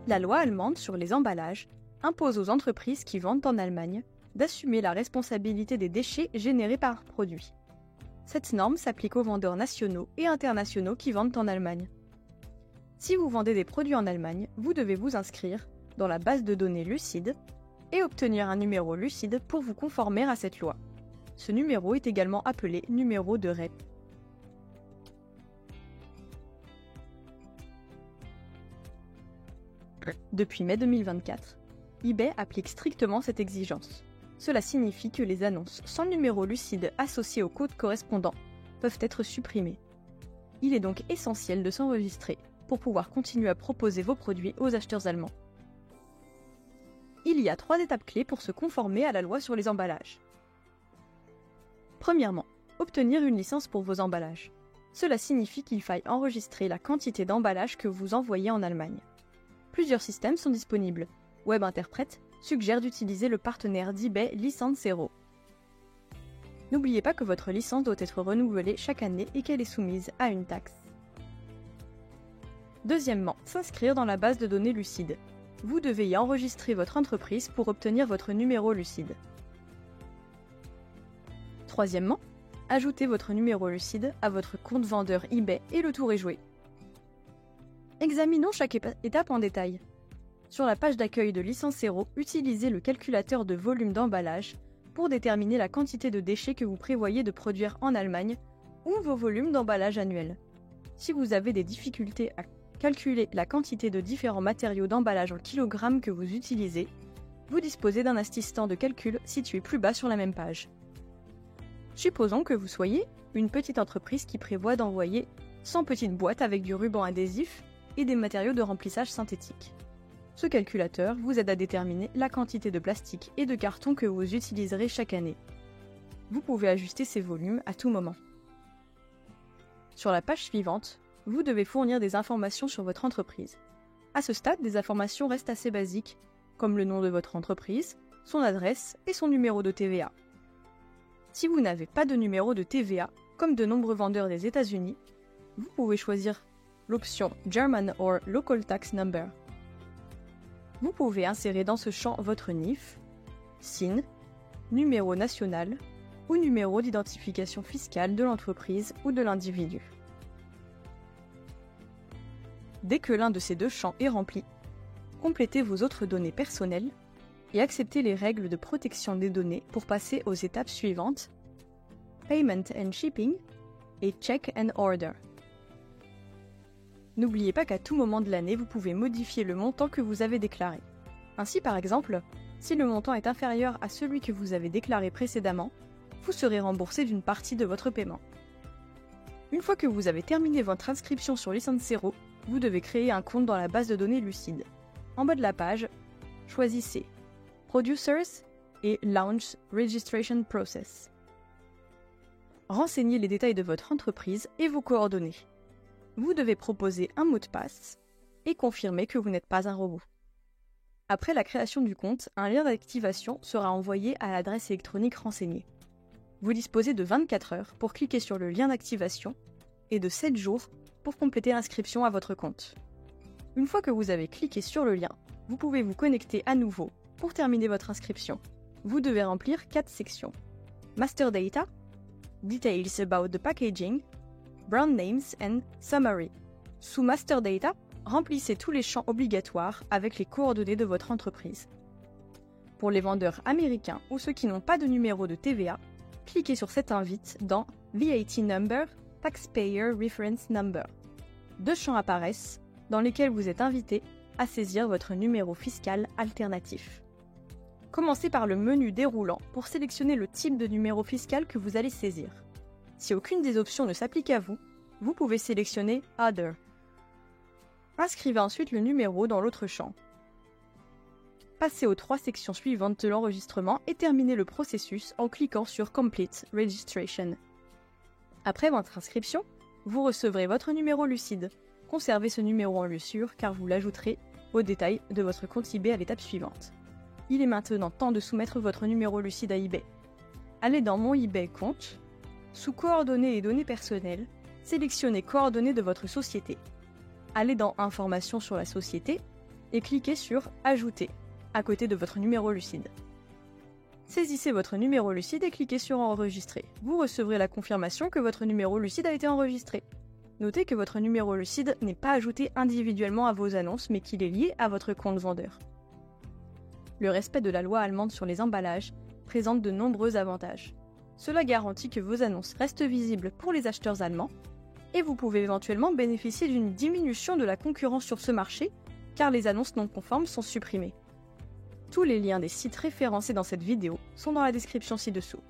La loi allemande sur les emballages impose aux entreprises qui vendent en Allemagne d'assumer la responsabilité des déchets générés par leurs produits. Cette norme s'applique aux vendeurs nationaux et internationaux qui vendent en Allemagne. Si vous vendez des produits en Allemagne, vous devez vous inscrire dans la base de données Lucide et obtenir un numéro Lucide pour vous conformer à cette loi. Ce numéro est également appelé numéro de REP. Depuis mai 2024, eBay applique strictement cette exigence. Cela signifie que les annonces sans numéro Lucide associé au code correspondant peuvent être supprimées. Il est donc essentiel de s'enregistrer pour pouvoir continuer à proposer vos produits aux acheteurs allemands. Il y a 3 étapes clés pour se conformer à la loi sur les emballages. Premièrement, obtenir une licence pour vos emballages. Cela signifie qu'il faille enregistrer la quantité d'emballage que vous envoyez en Allemagne. Plusieurs systèmes sont disponibles. WebInterpret suggère d'utiliser le partenaire d'eBay Licensero. N'oubliez pas que votre licence doit être renouvelée chaque année et qu'elle est soumise à une taxe. Deuxièmement, s'inscrire dans la base de données Lucide. Vous devez y enregistrer votre entreprise pour obtenir votre numéro Lucide. Troisièmement, ajoutez votre numéro Lucide à votre compte vendeur eBay et le tour est joué. Examinons chaque étape en détail. Sur la page d'accueil de Licensero, utilisez le calculateur de volume d'emballage pour déterminer la quantité de déchets que vous prévoyez de produire en Allemagne ou vos volumes d'emballage annuels. Si vous avez des difficultés à calculer la quantité de différents matériaux d'emballage en kilogrammes que vous utilisez, vous disposez d'un assistant de calcul situé plus bas sur la même page. Supposons que vous soyez une petite entreprise qui prévoit d'envoyer 100 petites boîtes avec du ruban adhésif et des matériaux de remplissage synthétiques. Ce calculateur vous aide à déterminer la quantité de plastique et de carton que vous utiliserez chaque année. Vous pouvez ajuster ces volumes à tout moment. Sur la page suivante, vous devez fournir des informations sur votre entreprise. À ce stade, des informations restent assez basiques, comme le nom de votre entreprise, son adresse et son numéro de TVA. Si vous n'avez pas de numéro de TVA, comme de nombreux vendeurs des États-Unis, vous pouvez choisir l'option German or Local Tax Number. Vous pouvez insérer dans ce champ votre NIF, SIN, numéro national ou numéro d'identification fiscale de l'entreprise ou de l'individu. Dès que l'un de ces 2 champs est rempli, complétez vos autres données personnelles et acceptez les règles de protection des données pour passer aux étapes suivantes, Payment and Shipping et Check and Order. N'oubliez pas qu'à tout moment de l'année, vous pouvez modifier le montant que vous avez déclaré. Ainsi, par exemple, si le montant est inférieur à celui que vous avez déclaré précédemment, vous serez remboursé d'une partie de votre paiement. Une fois que vous avez terminé votre inscription sur Licensero, vous devez créer un compte dans la base de données Lucide. En bas de la page, choisissez Producers et Launch Registration Process. Renseignez les détails de votre entreprise et vos coordonnées. Vous devez proposer un mot de passe et confirmer que vous n'êtes pas un robot. Après la création du compte, un lien d'activation sera envoyé à l'adresse électronique renseignée. Vous disposez de 24 heures pour cliquer sur le lien d'activation et de 7 jours pour compléter l'inscription à votre compte. Une fois que vous avez cliqué sur le lien, vous pouvez vous connecter à nouveau pour terminer votre inscription. Vous devez remplir 4 sections. Master Data, Details about the packaging, Brand Names and Summary. Sous Master Data, remplissez tous les champs obligatoires avec les coordonnées de votre entreprise. Pour les vendeurs américains ou ceux qui n'ont pas de numéro de TVA, cliquez sur cette invite dans VAT Number, Taxpayer Reference Number. 2 champs apparaissent dans lesquels vous êtes invité à saisir votre numéro fiscal alternatif. Commencez par le menu déroulant pour sélectionner le type de numéro fiscal que vous allez saisir. Si aucune des options ne s'applique à vous, vous pouvez sélectionner Other. Inscrivez ensuite le numéro dans l'autre champ. Passez aux 3 sections suivantes de l'enregistrement et terminez le processus en cliquant sur Complete Registration. Après votre inscription, vous recevrez votre numéro Lucide. Conservez ce numéro en lieu sûr car vous l'ajouterez aux détails de votre compte eBay à l'étape suivante. Il est maintenant temps de soumettre votre numéro Lucide à eBay. Allez dans Mon eBay compte, sous Coordonnées et données personnelles, sélectionnez Coordonnées de votre société. Allez dans Informations sur la société et cliquez sur « Ajouter » à côté de votre numéro Lucide. Saisissez votre numéro Lucide et cliquez sur « Enregistrer ». Vous recevrez la confirmation que votre numéro Lucide a été enregistré. Notez que votre numéro Lucide n'est pas ajouté individuellement à vos annonces, mais qu'il est lié à votre compte vendeur. Le respect de la loi allemande sur les emballages présente de nombreux avantages. Cela garantit que vos annonces restent visibles pour les acheteurs allemands et vous pouvez éventuellement bénéficier d'une diminution de la concurrence sur ce marché car les annonces non conformes sont supprimées. Tous les liens des sites référencés dans cette vidéo sont dans la description ci-dessous.